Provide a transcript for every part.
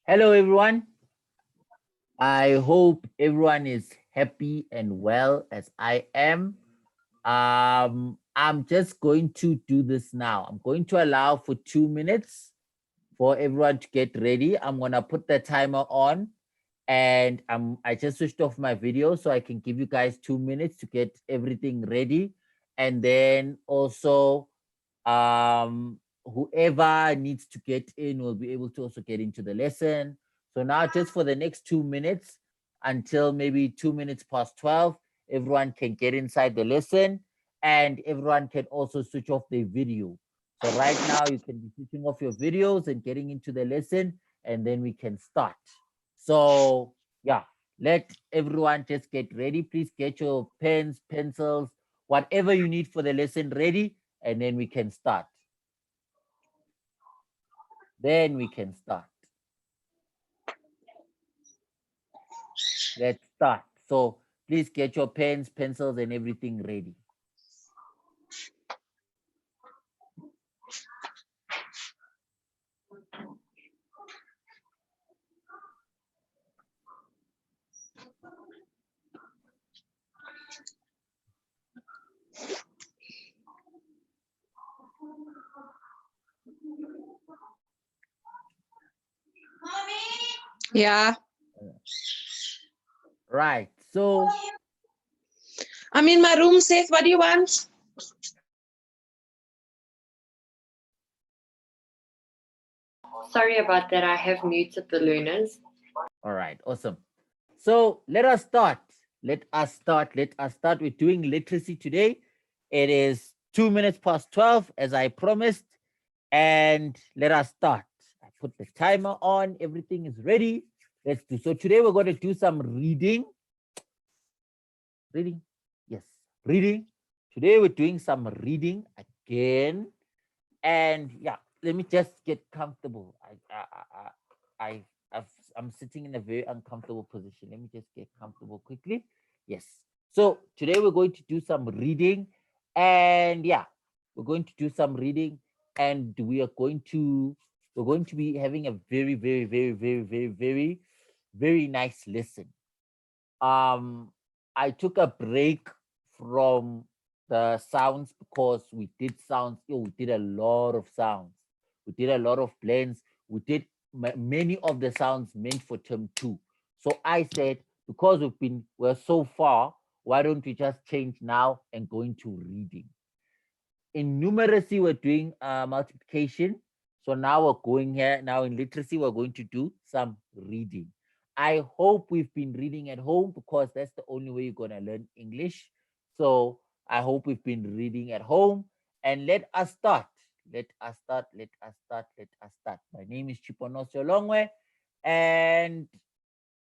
Hello, everyone. I hope everyone is happy and well as I am. I'm just going to do this now. I'm going to allow for 2 minutes for everyone to get ready. I'm gonna put the timer on, and I just switched off my video so I can give you guys 2 minutes to get everything ready, and then also whoever needs to get in will be able to also get into the lesson. So now just for the next 2 minutes until maybe 2 minutes past 12, everyone can get inside the lesson and everyone can also switch off their video. So right now you can be switching off your videos and getting into the lesson and then we can start. So yeah, let everyone just get ready. Please get your pens, pencils, whatever you need for the lesson ready, and then we can start. Then we can start. Let's start. So please get your pens, pencils, and everything ready. Yeah. Right. So I'm in my room, Seth. What do you want? Sorry about that. I have muted the Lunas. all right, awesome. So let us start. Let us start. Let us start with doing literacy today. It is 2 minutes past 12, as I promised. And let us start. I put the timer on, everything is ready. Let's do so. Today we're going to do some reading. Reading, yes, reading. Today we're doing some reading again. And yeah, let me just get comfortable. I'm sitting in a very uncomfortable position. Let me just get comfortable quickly. Yes. So today we're going to do some reading, and yeah, we're going to do some reading, and we're going to be having a very, very, very, very, very, very, very nice lesson. I took a break from the sounds because we did sounds. We did a lot of sounds. We did a lot of blends. We did many of the sounds meant for term 2. So I said, because we're so far, why don't we just change now and go into reading? In numeracy, we're doing multiplication. So now we're going here. Now in literacy, we're going to do some reading. I hope we've been reading at home because that's the only way you're going to learn English. So I hope we've been reading at home. And let us start. Let us start. Let us start. Let us start. My name is Chiponosio Longwe. And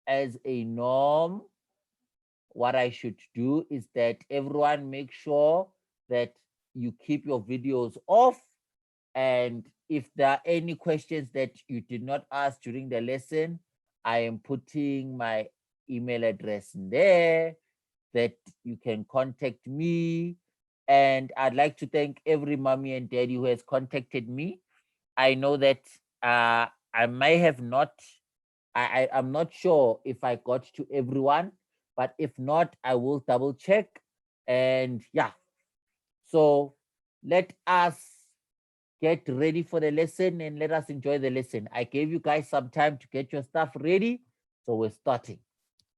as a norm, what I should do is that everyone make sure that you keep your videos off. And if there are any questions that you did not ask during the lesson, I am putting my email address in there that you can contact me. And I'd like to thank every mommy and daddy who has contacted me. I know that I may have not, I'm not sure if I got to everyone, but if not, I will double check. And yeah, so let us get ready for the lesson and let us enjoy the lesson. I gave you guys some time to get your stuff ready. So we're starting.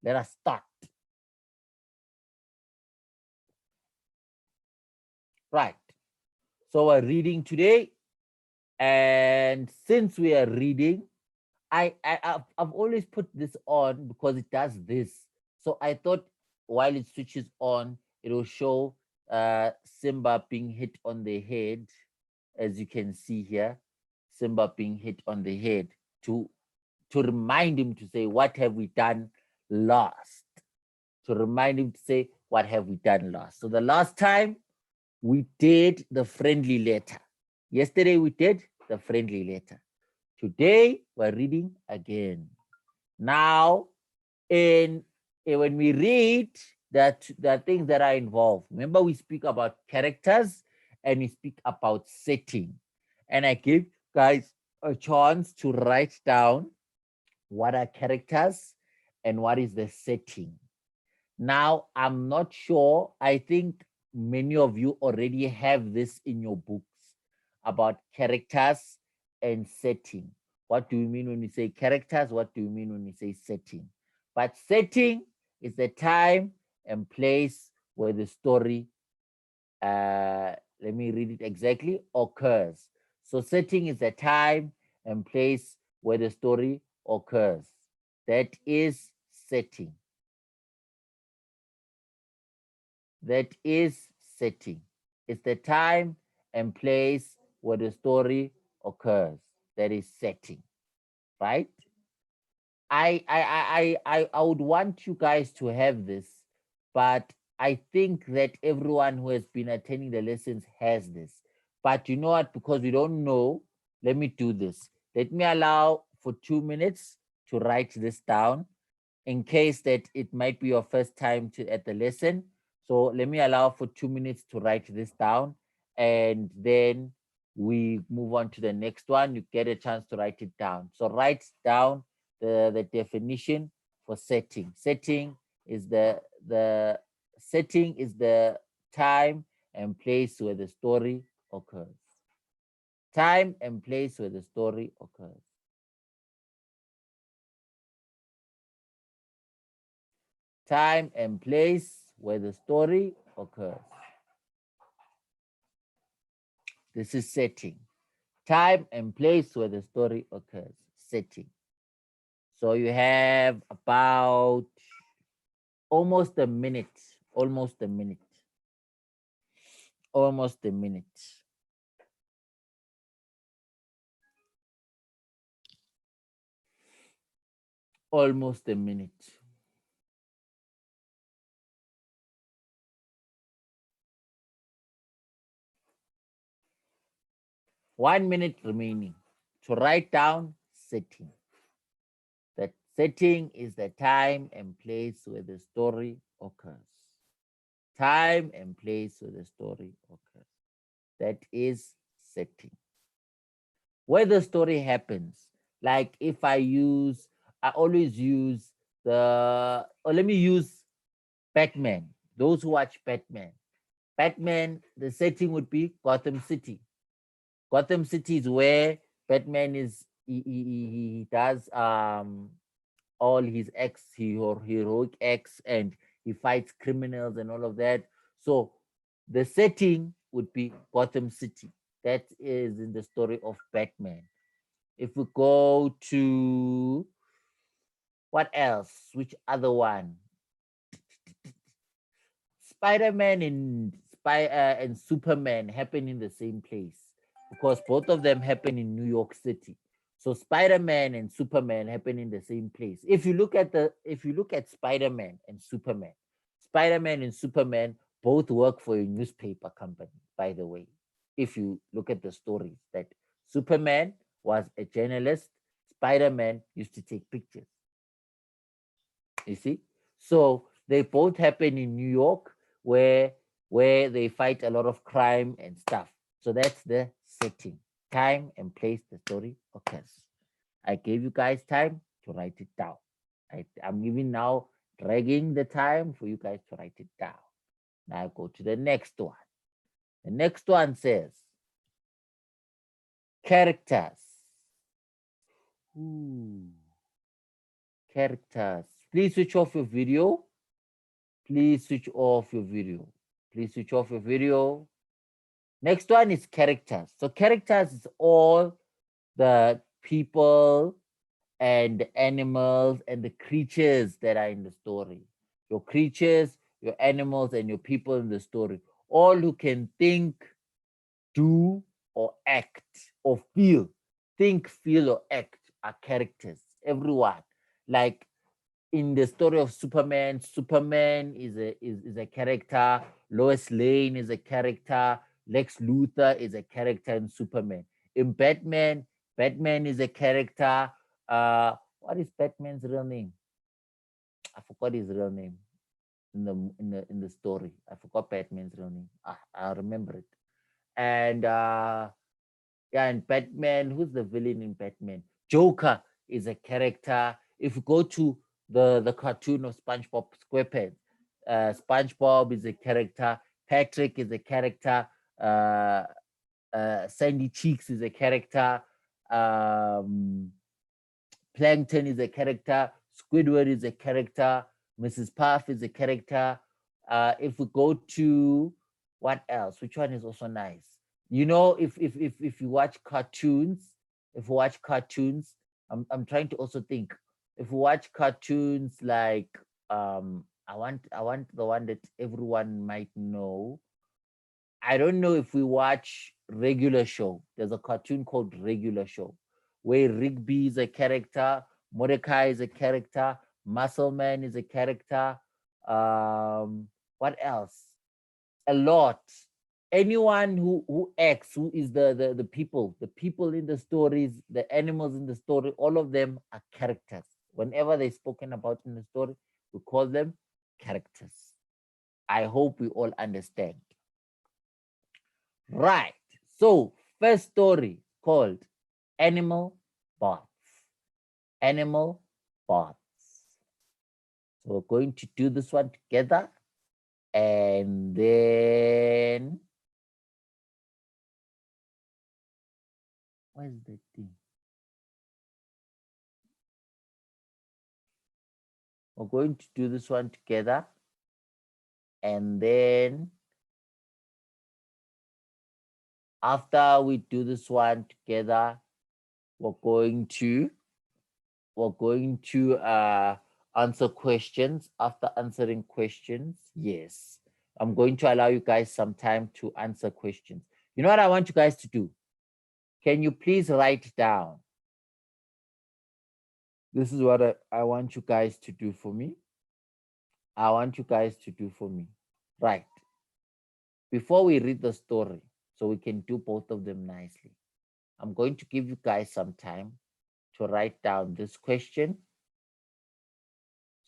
Let us start. Right. So we're reading today. And since we are reading, I've always put this on because it does this. So I thought while it switches on, it will show Simba being hit on the head, as you can see here. Simba being hit on the head to remind him to say, what have we done last? To remind him to say, what have we done last? So the last time we did the friendly letter. Yesterday we did the friendly letter. Today we're reading again. Now, when we read that the things that are involved, remember we speak about characters and we speak about setting. And I give guys a chance to write down what are characters and what is the setting. Now, I'm not sure. I think many of you already have this in your books about characters and setting. What do you mean when you say characters? What do you mean when you say setting? But setting is the time and place where the story, let me read it exactly, occurs. So setting is the time and place where the story occurs. That is setting. That is setting. It's the time and place where the story occurs. That is setting, right? I would want you guys to have this, but I think that everyone who has been attending the lessons has this. But you know what? Because we don't know, let me do this. Let me allow for 2 minutes to write this down in case that it might be your first time at the lesson. So let me allow for 2 minutes to write this down, and then we move on to the next one. You get a chance to write it down. So write down the definition for setting. Setting is the setting is the time and place where the story occurs. Time and place where the story occurs. Time and place where the story occurs. This is setting. Time and place where the story occurs. Setting. So you have about almost a minute. Almost a minute. Almost a minute. Almost a minute. One minute remaining to write down setting. That setting is the time and place where the story occurs. Time and place where the story occurs. That is setting. Where the story happens. Like if I always use let me use Batman. Those who watch Batman. Batman, the setting would be Gotham City. Gotham City is where Batman is, he does all his heroic acts, and he fights criminals and all of that. So the setting would be Gotham City. That is in the story of Batman. If we go to what else? Which other one? Spider-Man and Superman happen in the same place because both of them happen in New York City. So Spider-Man and Superman happen in the same place. If you look at Spider-Man and Superman both work for a newspaper company, by the way. If you look at the stories, that Superman was a journalist, Spider-Man used to take pictures. You see? So they both happen in New York where they fight a lot of crime and stuff. So that's the setting. Time and place the story occurs. I gave you guys time to write it down. I'm even now dragging the time for you guys to write it down. Now go to the next one. The next one says characters. Ooh. Characters. Please switch off your video. Please switch off your video. Please switch off your video. Next one is characters. So characters is all the people and the animals and the creatures that are in the story. Your creatures, your animals, and your people in the story. All who can think, do, or act, or feel. Think, feel, or act are characters. Everyone. Like in the story of Superman, Superman is a character. Lois Lane is a character. Lex Luthor is a character in Superman. In Batman, Batman is a character. What is Batman's real name? I forgot his real name in the story. I forgot Batman's real name. I'll remember it. And yeah, and Batman, who's the villain in Batman? Joker. is a character. If you go to the cartoon of SpongeBob SquarePants, SpongeBob is a character. Patrick is a character. Sandy Cheeks is a character. Plankton is a character. Squidward is a character. Mrs. Puff is a character. If we go to what else? Which one is also nice? You know, if you watch cartoons, I'm trying to also think. If we watch cartoons like I want the one that everyone might know. I don't know if we watch Regular Show. There's a cartoon called Regular Show where Rigby is a character, Mordecai is a character, Muscle Man is a character. What else? A lot. Anyone who acts, who is the people in the stories, the animals in the story, all of them are characters. Whenever they're spoken about in the story, we call them characters. I hope we all understand. Right. So first story called Animal Baths. Animal Baths. So we're going to do this one together. And then, where's the thing? We're going to do this one together. And then, after we do this one together, we're going to answer questions. After answering questions, yes, I'm going to allow you guys some time to answer questions. You know what I want you guys to do? Can you please write down? This is what I want you guys to do for me. I want you guys to do for me. Right. Before we read the story, so we can do both of them nicely, I'm going to give you guys some time to write down this question.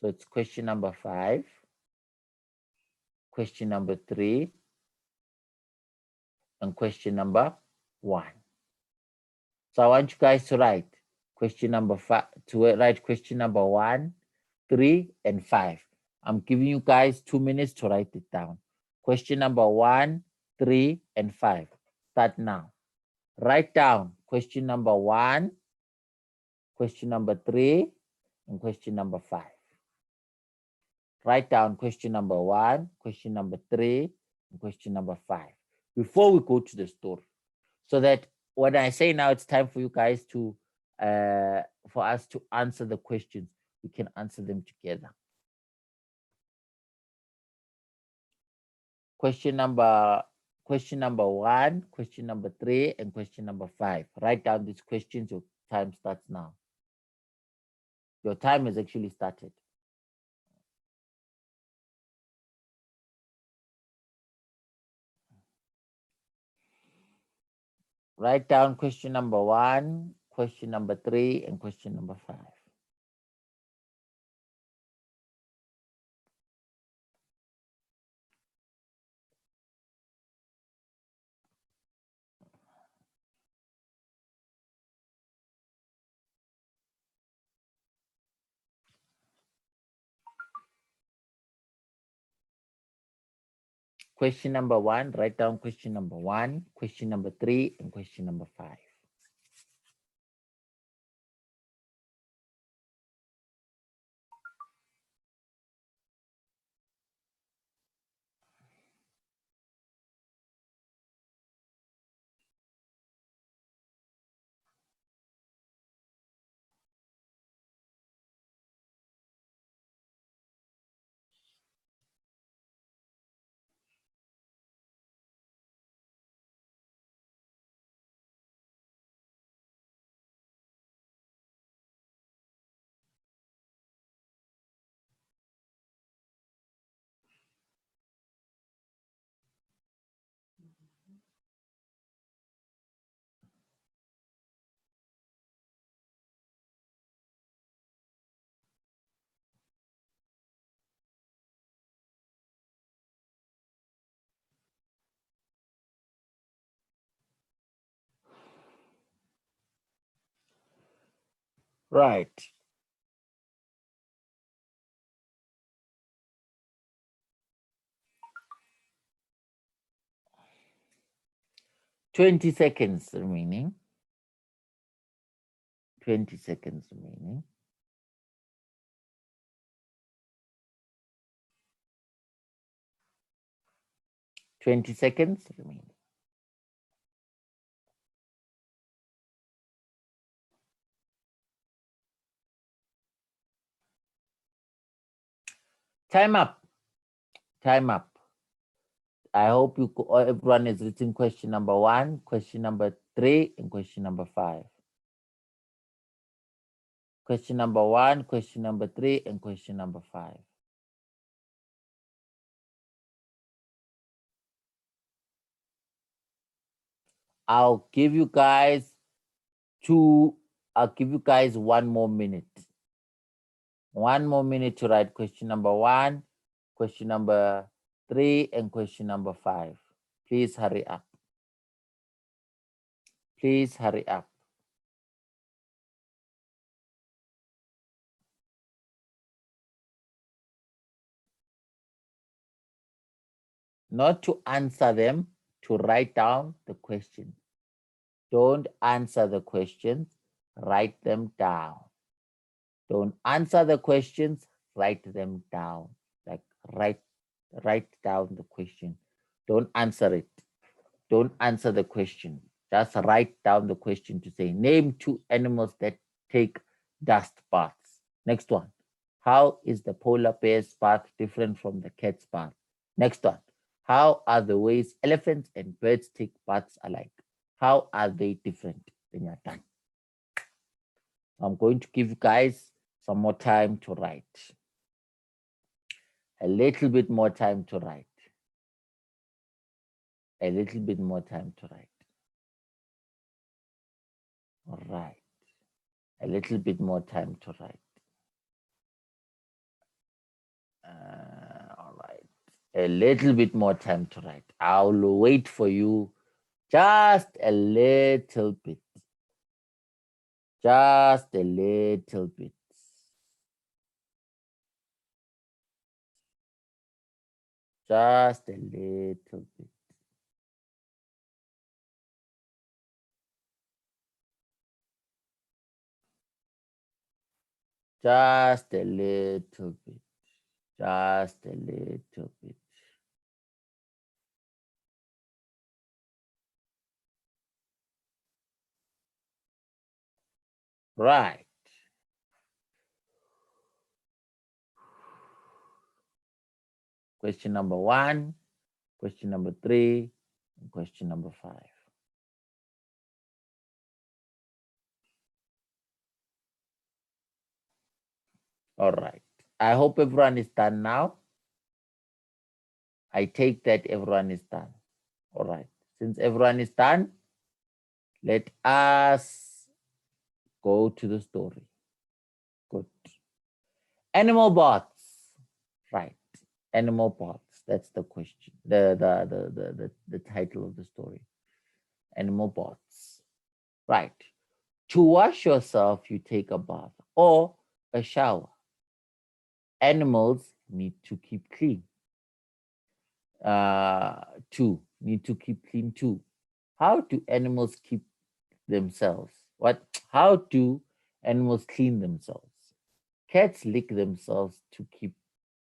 So it's question number 5, question number 3, and question number 1. So I want you guys to write question number 5, to write question number 1, 3, and 5. I'm giving you guys 2 minutes to write it down. Question number 1, 3, and 5. Start now. Write down question number 1, question number 3, and question number 5. Write down question number 1, question number 3, and question number 5 before we go to the story. So that when I say now it's time for you guys to, for us to answer the questions, we can answer them together. Question number 1, question number 3, and question number 5. Write down these questions. Your time starts now. Your time has actually started. Write down question number 1, question number 3, and question number 5. Question number 1, write down question number 1, question number 3, and question number 5. Right. Twenty seconds remaining. 20 seconds remaining. Twenty seconds remaining. Time up. Time up. I hope everyone has written question number 1, question number 3, and question number 5. Question number 1, question number 3, and question number 5. I'll give you guys 1 more minute. 1 more minute to write question number 1, question number 3, and question number 5. Please hurry up. Please hurry up. Not to answer them, to write down the questions. Don't answer the questions, write them down. Don't answer the questions, write them down. Like write down the question. Don't answer it. Don't answer the question. Just write down the question to say, name 2 animals that take dust baths. Next one. How is the polar bear's bath different from the cat's bath? Next one. How are the ways elephants and birds take baths alike? How are they different? Then you're done. I'm going to give you guys some more time to write. A little bit more time to write. A little bit more time to write. All right. A little bit more time to write. All right. A little bit more time to write. I'll wait for you just a little bit. Just a little bit. Just a little bit. Just a little bit. Just a little bit. Right. Question number 1, question number 3, and question number 5. All right. I hope everyone is done now. I take that everyone is done. All right. Since everyone is done, let us go to the story. Good. Animal bots. Right. Animal bots. That's the question. The title of the story. Animal bots. Right. To wash yourself, you take a bath or a shower. Animals need to keep clean. Need to keep clean too. How do animals keep themselves? How do animals clean themselves? Cats lick themselves to keep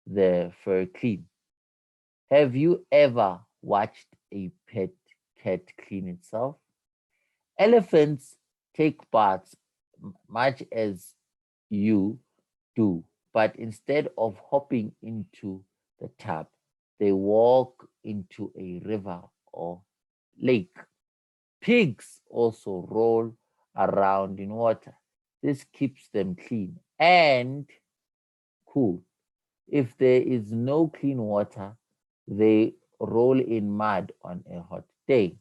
their fur clean. Have you ever watched a pet cat clean itself? Elephants take baths much as you do, but instead of hopping into the tub, they walk into a river or lake. Pigs also roll around in water. This keeps them clean and cool. If there is no clean water, they roll in mud on a hot day.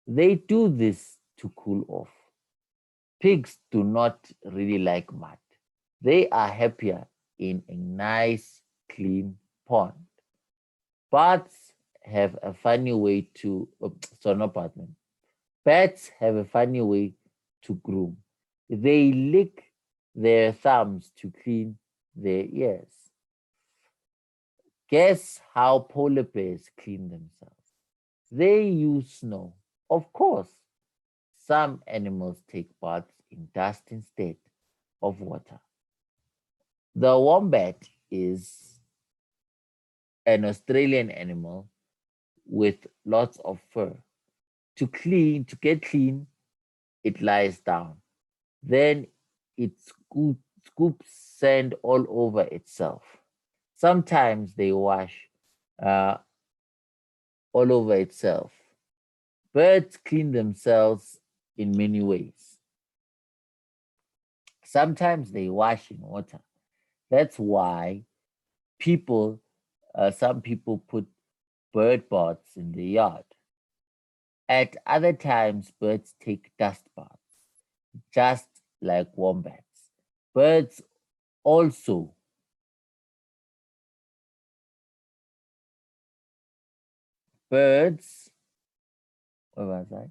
They do this to cool off. Pigs do not really like mud. They are happier in a nice, clean pond. Bats have a funny way to, Bats have a funny way to groom. They lick their thumbs to clean their ears. Guess how polar bears clean themselves? They use snow. Of course, some animals take baths in dust instead of water. The wombat is an Australian animal with lots of fur. To get clean, it lies down. Then it scoops sand all over itself. Sometimes they wash all over itself. Birds clean themselves in many ways. Sometimes they wash in water. That's why some people put bird baths in the yard. At other times, birds take dust baths, just like wombats. Birds also birds. Where was I?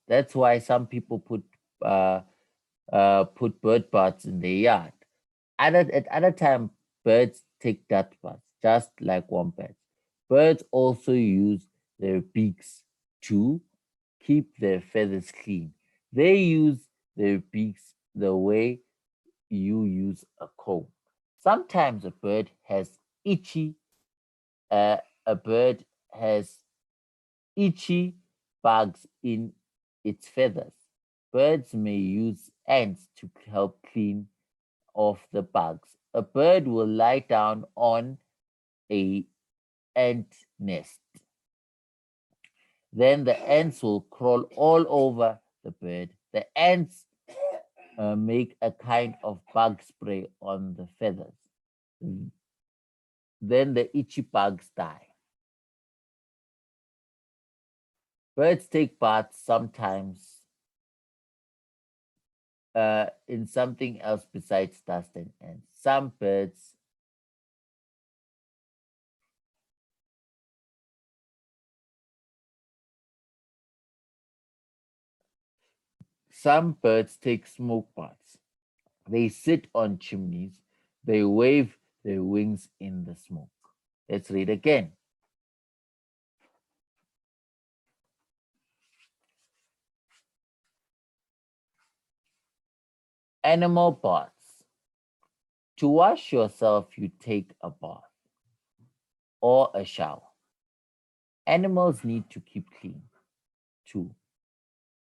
That's why some people put bird baths in their yard. At other time, birds take dust baths, just like wombats. Birds also use their beaks to keep their feathers clean. They use their beaks the way you use a comb. Sometimes a bird has itchy bugs in its feathers. Birds may use ants to help clean off the bugs. A bird will lie down on a ant nest. Then the ants will crawl all over the bird. The ants make a kind of bug spray on the feathers. Then the itchy bugs die. Birds take baths sometimes in something else besides dust and ants. Some birds take smoke baths. They sit on chimneys. They wave their wings in the smoke. Let's read again. Animal baths. To wash yourself, you take a bath or a shower. Animals need to keep clean. 2.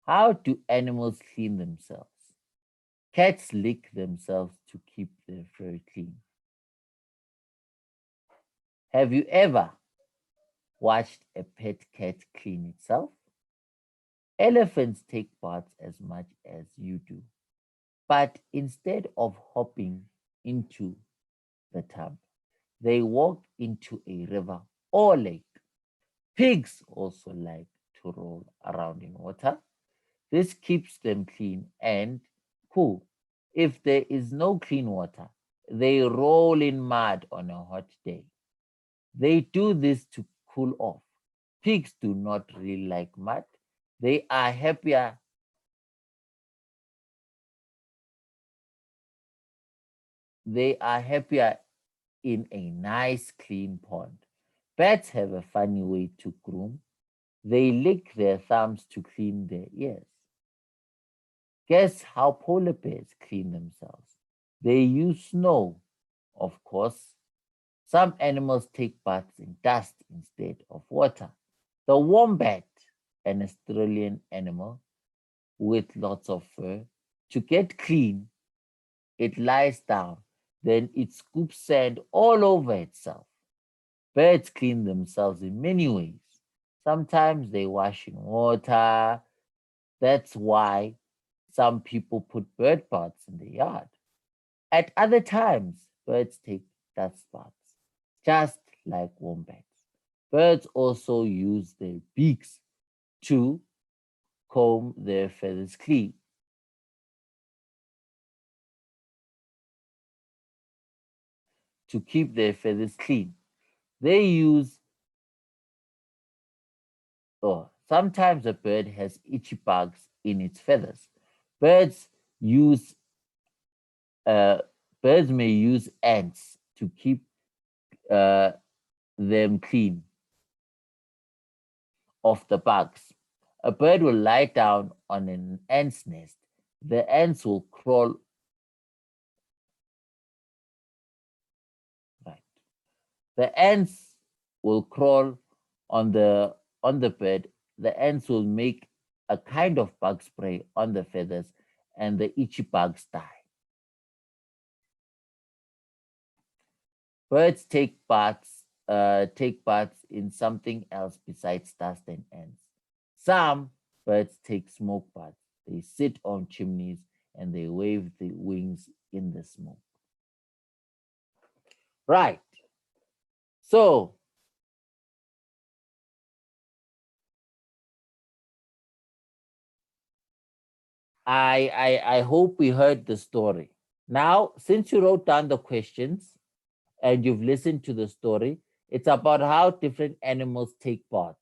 How do animals clean themselves? Cats lick themselves to keep their fur clean. Have you ever watched a pet cat clean itself? Elephants take baths as much as you do, but instead of hopping into the tub, they walk into a river or lake. Pigs also like to roll around in water. This keeps them clean and cool. If there is no clean water, they roll in mud on a hot day. They do this to cool off. Pigs do not really like mud. They are happier. They are happier in a nice clean pond. Bats have a funny way to groom. They lick their thumbs to clean their ears. Guess how polar bears clean themselves? They use snow, of course. Some animals take baths in dust instead of water. The wombat, an Australian animal with lots of fur, to get clean, it lies down, then it scoops sand all over itself. Birds clean themselves in many ways. Sometimes they wash in water. That's why some people put bird baths in the yard. At other times, birds take dust baths, just like wombats. Birds also use their beaks to comb their feathers clean. To keep their feathers clean. They use, sometimes a bird has itchy bugs in its feathers. Birds use birds may use ants to keep them clean of the bugs. A bird will lie down on an ant's nest. The ants will crawl. Right. The ants will crawl on the bird. The ants will make a kind of bug spray on the feathers, and the itchy bugs die. Birds take baths in something else besides dust and ants. Some birds take smoke baths. They sit on chimneys and they wave the wings in the smoke. Right. So I hope we heard the story. Now, since you wrote down the questions and you've listened to the story, it's about how different animals take baths.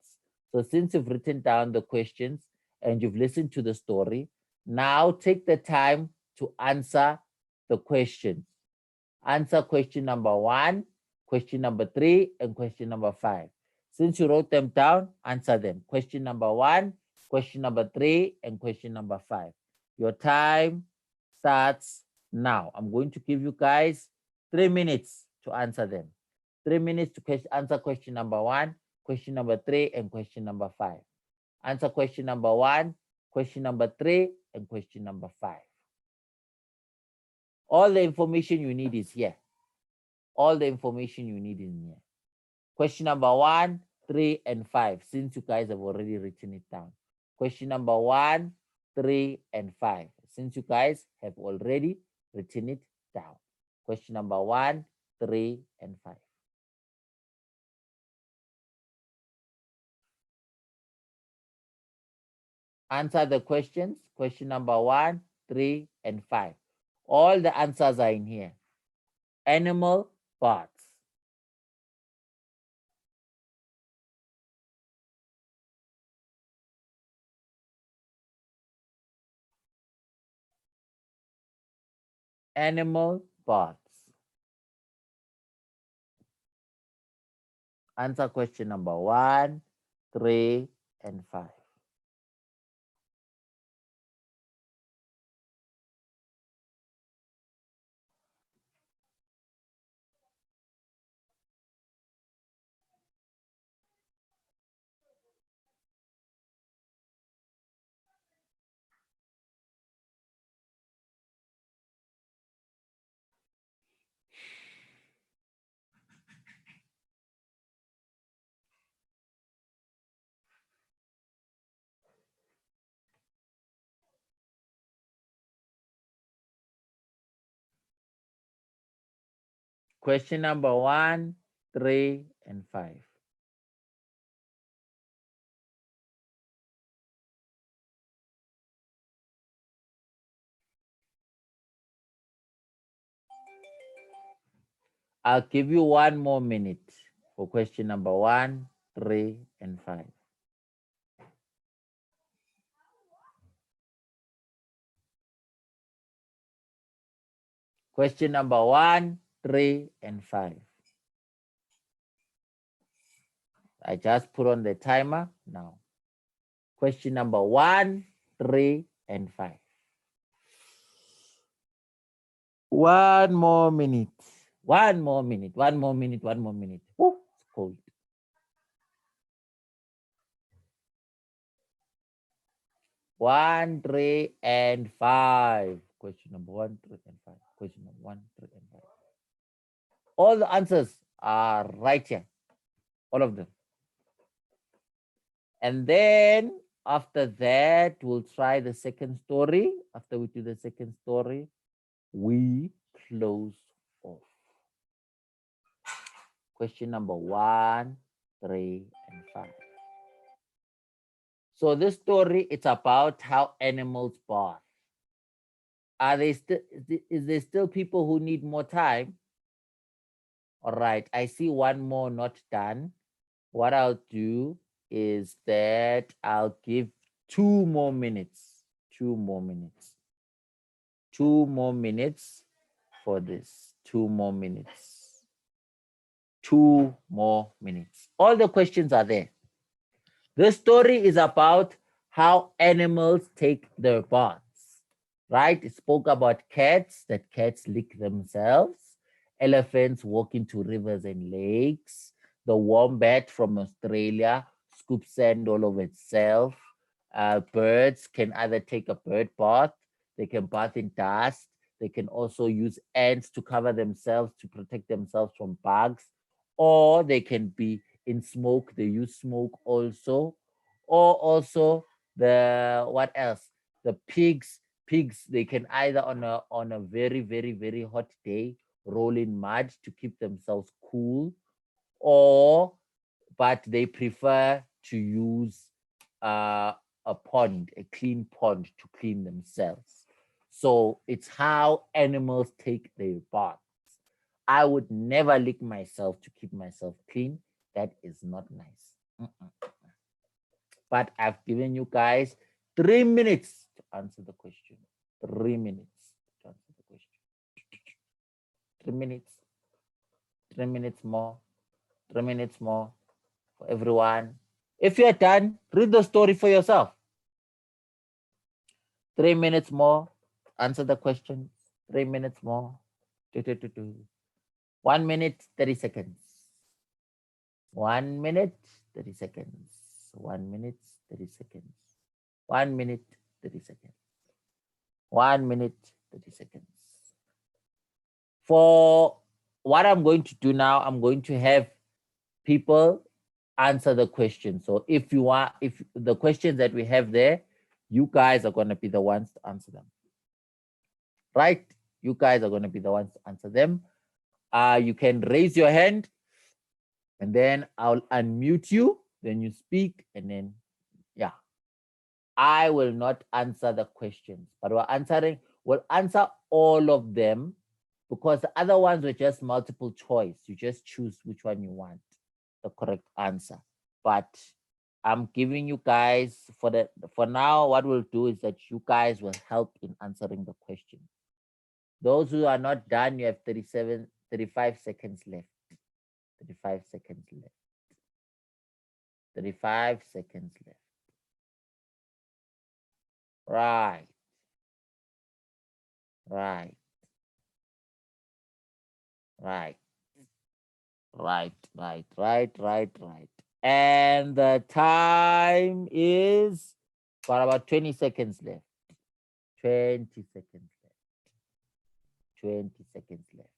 So since you've written down the questions and you've listened to the story, now take the time to answer the questions. Answer question number 1, question number 3, and question number 5. Since you wrote them down, answer them. Question number 1, question number 3, and question number 5. Your time starts now. I'm going to give you guys 3 minutes to answer them. 3 minutes to answer question number 1, question number 3, and question number 5. Answer question number 1, question number 3, and question number 5. All the information you need is here. All the information you need in here. Question number 1, 3, and 5, since you guys have already written it down. Question number 1, 3, and 5, since you guys have already written it down. Question number 1, 3, and 5. Answer the questions. Question number 1, 3, and 5. All the answers are in here. Animal parts. Animal parts. Answer question number 1, 3, and 5. Question number 1, 3, and 5. I'll give you 1 more minute for question number 1, 3, and 5. Question number 1, 3, and 5. I just put on the timer now. Question number 1, 3, and 5. 1 more minute. 1 more minute. 1 more minute. 1 more minute. Oh, it's cold. One, 3, and 5. Question number 1, 3, and 5. Question number 1, 3, and 5. All the answers are right here. All of them. And then after that, we'll try the second story. After we do the second story, we close off. Question number 1, 3, and 5. So this story, it's about how animals bath. Is there still people who need more time? All right, I see 1 more not done. What I'll do is that I'll give 2 more minutes. 2 more minutes. 2 more minutes for this. 2 more minutes. 2 more minutes. All the questions are there. The story is about how animals take their baths, right? It spoke about cats, that cats lick themselves, elephants walk into rivers and lakes, the wombat from Australia scoops sand all over itself. Birds can either take a bird bath, they can bath in dust, they can also use ants to cover themselves to protect themselves from bugs, or they can be in smoke, they use smoke also, or also the what else? The pigs, they can either on a very, very, very hot day roll in mud to keep themselves cool, or but they prefer to use a pond, a clean pond to clean themselves. So it's how animals take their baths. I would never lick myself to keep myself clean. That is not nice. But I've given you guys 3 minutes to answer the question. 3 minutes to answer the question. 3 minutes. 3 minutes more. 3 minutes more for everyone. If you're done, read the story for yourself. 3 minutes more. Answer the question. 3 minutes more. 1 minute, 30 seconds. 1 minute, 30 seconds. 1 minute, 30 seconds. 1 minute, 30 seconds. 1 minute, 30 seconds. For what I'm going to do now, I'm going to have people answer the question. So if you want, if the questions that we have there, you guys are going to be the ones to answer them. Right? You guys are going to be the ones to answer them. You can raise your hand and then I'll unmute you. Then you speak and then, yeah. I will not answer the questions, but we'll answer all of them because the other ones were just multiple choice. You just choose which one you want, the correct answer. But I'm giving you guys for now, what we'll do is that you guys will help in answering the question. Those who are not done, you have 35 seconds left. 35 seconds left. 35 seconds left. Right. Right. Right. Right. And the time is for about 20 seconds left. 20 seconds left. 20 seconds left.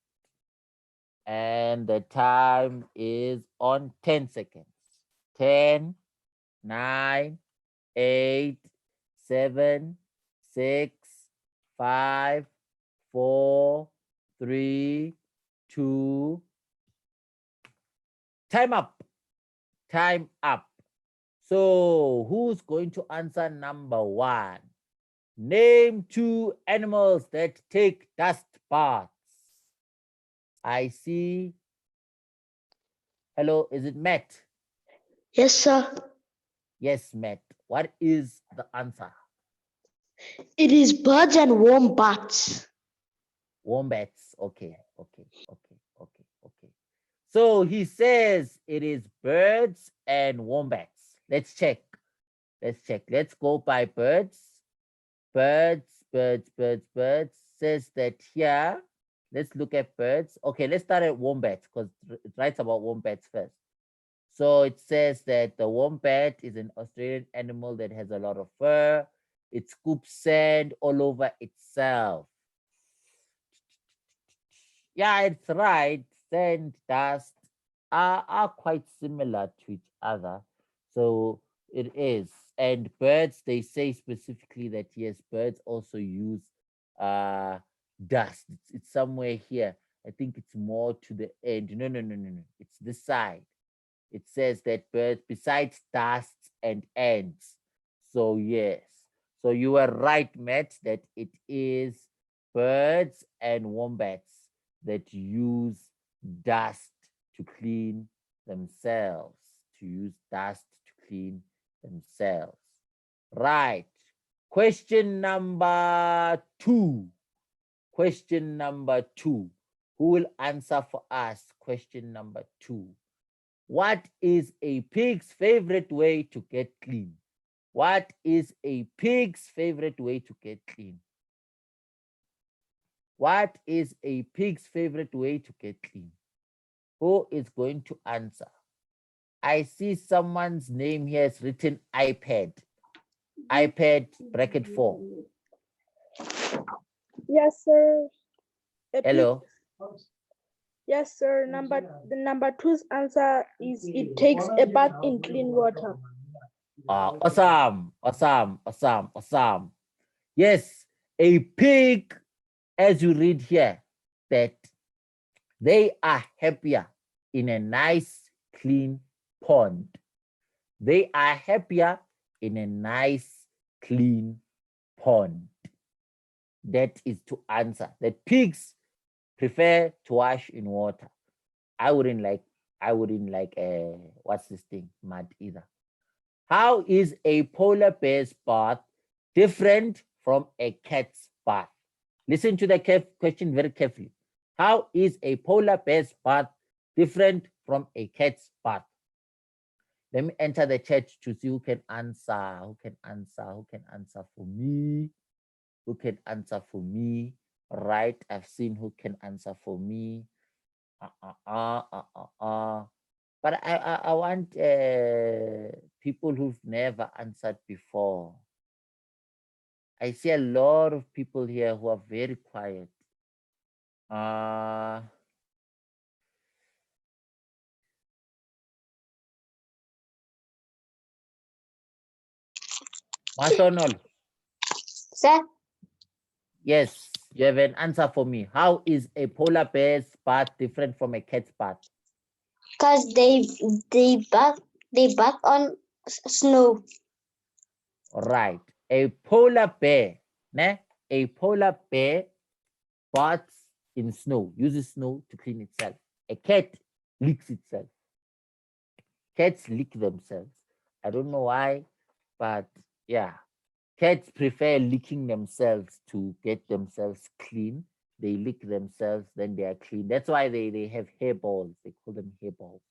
And the time is on 10 seconds. 10, 9, 8, 7, 6, 5, 4, 3, 2. Time up. Time up. So who's going to answer number 1? Name 2 animals that take dust baths. I see. Hello, is it Matt? Yes, sir. Yes, Matt. What is the answer? It is birds and wombats. Wombats. Okay. So he says it is birds and wombats. Let's check. Let's go by birds. Birds. Says that here. Let's look at birds. Okay, let's start at wombats because it writes about wombats first. So it says that the wombat is an Australian animal that has a lot of fur. It scoops sand all over itself. Yeah, it's right. Sand, dust are quite similar to each other. So it is. And birds, they say specifically that yes, birds also use dust. It's somewhere here. I think it's more to the end. No. It's this side. It says that birds, besides dust and ants. So yes. So you were right, Matt, that it is birds and wombats that use dust to clean themselves. Right. Question number 2. question number 2. Who will answer for us? Question number 2. What is a pig's favorite way to get clean? What is a pig's favorite way to get clean? What is a pig's favorite way to get clean? Who is going to answer? I see someone's name here is written iPad. iPad bracket 4. Yes, sir. Hello. Yes, sir. The number two's answer is it takes a bath in clean water. Awesome, awesome, awesome, awesome. Yes, a pig, as you read here, that they are happier in a nice, clean pond. They are happier in a nice, clean pond. That is to answer. That pigs prefer to wash in water. I wouldn't like what's this thing? Mud either. How is a polar bear's bath different from a cat's bath? Listen to the question very carefully. How is a polar bear's bath different from a cat's bath? Let me enter the chat to see who can answer. Who can answer? Who can answer for me? Who can answer for me? Right, I've seen who can answer for me. But I want people who've never answered before. I see a lot of people here who are very quiet. Masonol. Sir, Yes, you have an answer for me. How is a polar bear's bath different from a cat's bath? because they bath on snow. Right. A polar bear, ne? A polar bear baths in snow, uses snow to clean itself. A cat licks itself. Cats lick themselves. I don't know why, but yeah. Cats prefer licking themselves to get themselves clean. They lick themselves, then they are clean. That's why they have hairballs. They call them hairballs.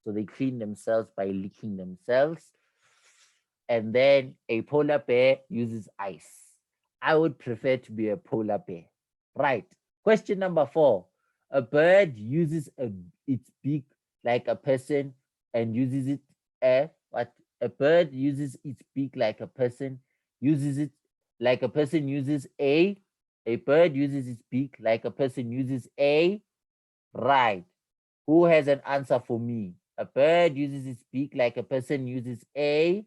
So they clean themselves by licking themselves. And then a polar bear uses ice. I would prefer to be a polar bear. Right. Question number 4. A bird uses its beak like a person and uses it what? A bird uses its beak like a person, uses it like a person uses a bird uses its beak like a person uses a. Right. Who has an answer for me? A bird uses its beak like a person uses a.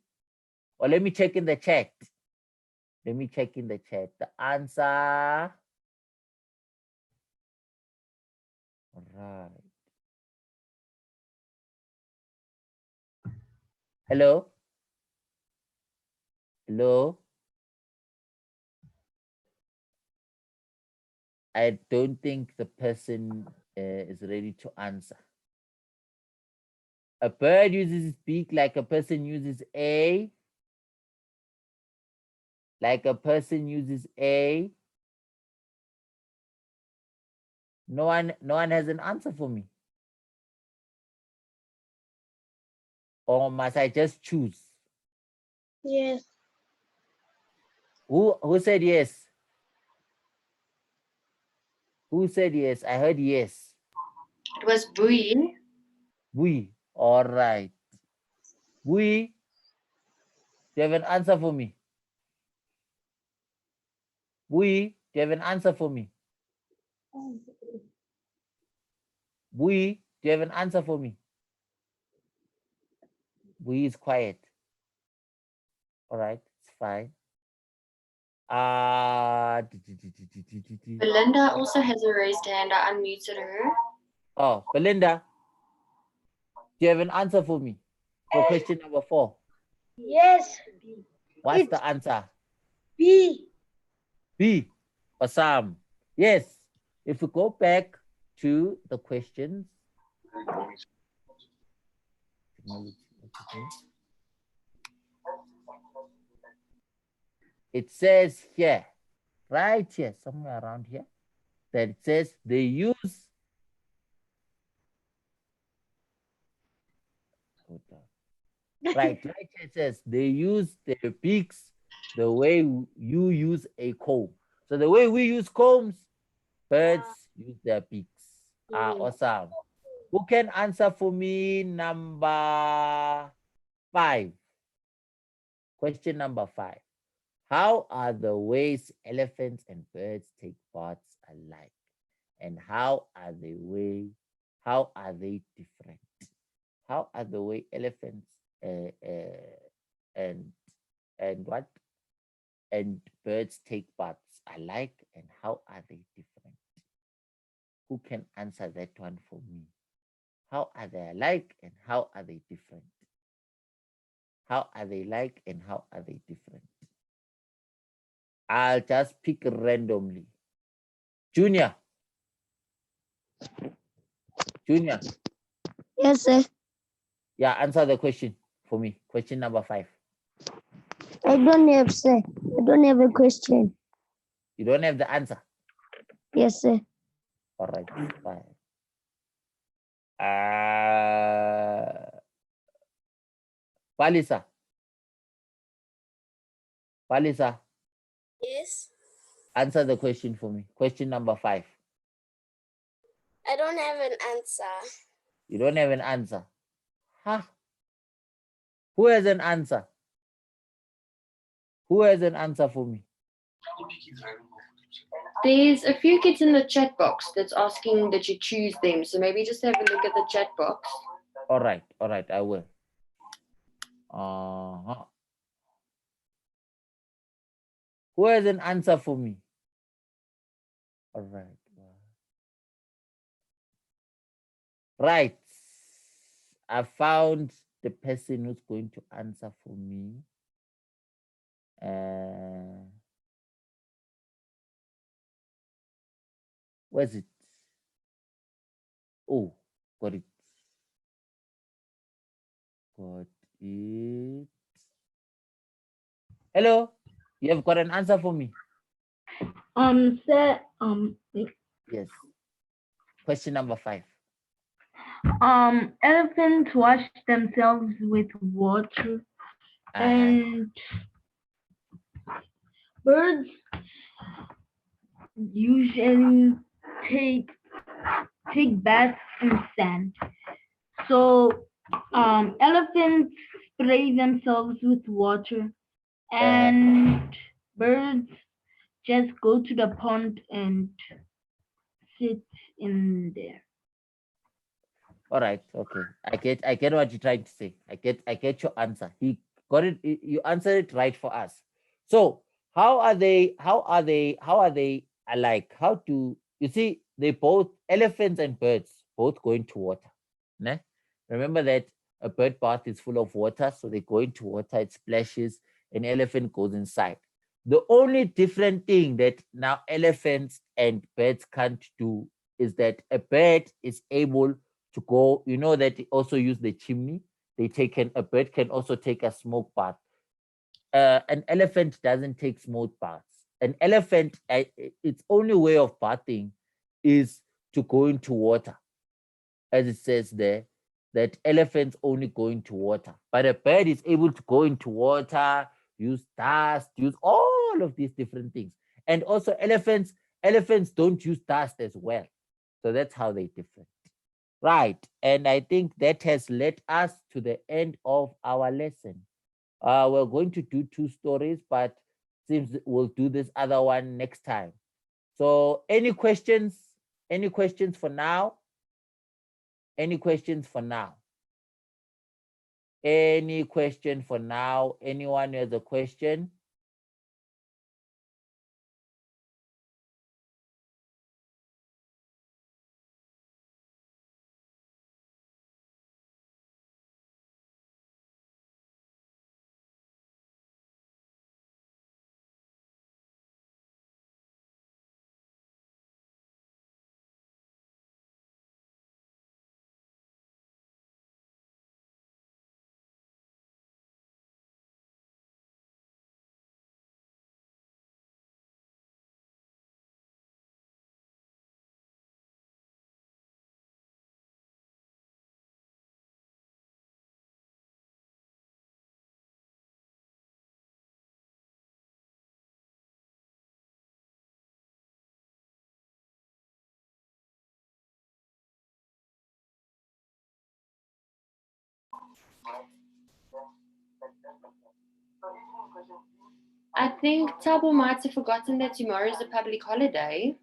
Or let me check in the chat. Let me check in the chat. The answer. Right. Hello? Hello? I don't think the person is ready to answer. A bird uses its beak like a person uses a. Like a person uses a. No one has an answer for me. Or must I just choose? Yes. Who said yes? Who said yes? I heard yes. It was Bui. We. All right. We. Do you have an answer for me? We. Do you have an answer for me? We. Do you have an answer for me? We is quiet. All right, it's fine. Belinda also has a raised hand. I unmuted her. Oh, Belinda, do you have an answer for me for question number 4? Yes. What's the answer? B. B. Awesome. Yes. If we go back to the questions. It says here, right here, somewhere around here. that it says they use right here it says they use their beaks the way you use a comb. So the way we use combs, birds use their beaks. Awesome. Who can answer for me number 5? Question number 5. How are the ways elephants and birds take baths alike? And how are they different? How are the way elephants and what and birds take baths alike, and how are they different? Who can answer that one for me? How are they alike and how are they different? How are they like and how are they different? I'll just pick randomly. Junior. Junior. Yes, sir. Yeah, answer the question for me. Question number 5. I don't have, sir. I don't have a question. You don't have the answer? Yes, sir. All right, fine. Palisa. Palisa, Yes. answer the question for me. Question number 5. I don't have an answer. You don't have an answer. Huh? Who has an answer? Who has an answer for me? There's a few kids in the chat box that's asking that you choose them. So maybe just have a look at the chat box. All right, I will. Uh-huh. Who has an answer for me? All right. Right. I found the person who's going to answer for me. Where's it? Oh, got it. Got it. Hello, you have got an answer for me? Sir, Yes. Question number 5. elephants wash themselves with water, and birds usually take baths in sand. So, elephants spray themselves with water, and birds just go to the pond and sit in there. All right, okay. I get what you're trying to say. I get your answer. He got it. You answered it right for us. So how are they alike? How do you see they both elephants and birds both go into water? Ne? Remember that a bird bath is full of water, so they go into water, it splashes, an elephant goes inside. The only different thing that now elephants and birds can't do is that a bird is able to go, you know, that they also use the chimney. A bird can also take a smoke bath. An elephant doesn't take smoke baths. An elephant, its only way of bathing is to go into water. As it says there, that elephants only go into water. But a bird is able to go into water, use dust, use all of these different things. And also elephants don't use dust as well. So that's how they differ. Right. And I think that has led us to the end of our lesson. We're going to do 2 stories, but seems we'll do this other one next time. So any questions? Any questions for now? Any questions for now? Any question for now? Anyone who has a question? I think Tabo might have forgotten that tomorrow is a public holiday.